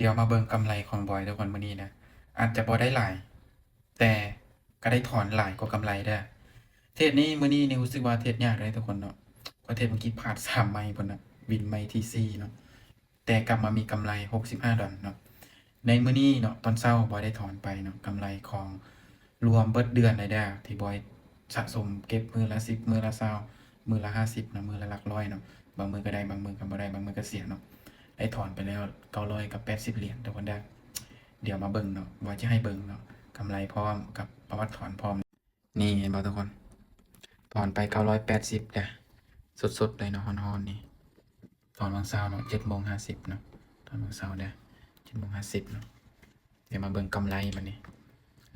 ดี๋ยวมาเบิ่งกำไรของบอยทุกคนมื้อนี้นะอาจจะบ่ได้หลาย แต่ก็ได้ถอนหลายกว่ากำไรเด้อเทรดนี้มื้อนี้นี่รู้สึกว่าเทรดยากเลยทุกคนเนาะเพราะเทรดเมื่อกี้พลาด3ไม้พุ่นน่ะวินไม้ที่4เนาะแต่กลับมามีกำไร$65เนาะในมื้อนี้เนาะตอนเช้าบอยได้ถอนไปเนาะกำไรของรวมเบิดเดือนเลยเด้อที่บอยสะสมเก็บมื้อละ10มื้อละ20มื้อละ50เนาะมื้อละหลักร้อยเนาะบางมื้อก็ได้บางมื้อก็บ่ได้บางมื้อก็เสียเนาะ ได้ถอนไปแล้ว900กับ80เหรียญทุกคนได้เดี๋ยวมาเบิ่งเนาะว่าจะให้เบิ่งเนาะกำไรพร้อมกับประวัติถอนพร้อมนี่เห็นบ่ทุกคนถอนไป980จ้ะสดๆเลยเนาะฮ้อนๆนี่ถอนวันเสาร์เนาะ7:50เนาะถอนวันเสาร์เด้อ7:50เนาะเดี๋ยวมาเบิ่งกำไรบัดนี้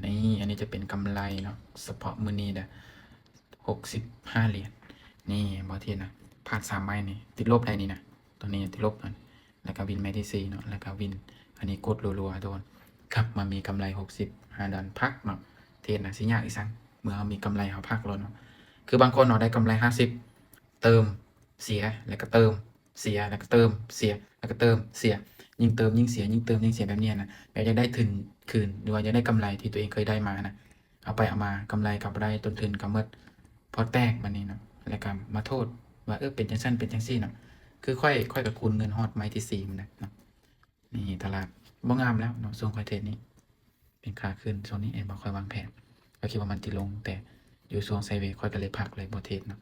นี่อันนี้จะเป็นกำไรเนาะเฉพาะมื้อนี้เด้อ65เหรียญนี่บ่เทียนนะพลาด3ไม้นี่ติดลบได้นี่นะตัวนี้ติดลบนั่น แล้วก็วินไม้ที่4เนาะแล้วก็วินอันนี้กดรัวๆทุกคนครับมามีกำไร$65พักเนาะเทรดนะสิยากอีกสังเมื่อเรามีกำไรเราพักแล้วเนาะคือบางคนเนาะได้กำไร50เติมเสียแล้วก็เติมเสียแล้วก็เติมเสียแล้วก็เติมเสียยิ่งเติมยิ่งเสียยิ่งเติมยิ่งเสียแบบเนี้ยนะแบบจะได้ทุนคืนหรือว่าจะได้กำไรที่ตัวเองเคยได้มานะเอาไปเอามากำไรกับได้ต้นทุนกับเมื่อพอแตกมันนี่เนาะแล้วก็มาโทษว่าเป็นจังซั่นเป็นจังซี่เนาะ คือค่อยกับคุณเงินฮอดไม้ที่4มันนะเนาะนี่ตลาดบ่งามแล้วเนาะช่วงคอยเทรดนี้เป็นขาขึ้นช่วงนี้บ่ค่อยวางแผนก็คิดว่ามันจะลงแต่อยู่ช่วงไซด์เวย์ค่อยก็เลยพักเลยบ่เทรดเนาะ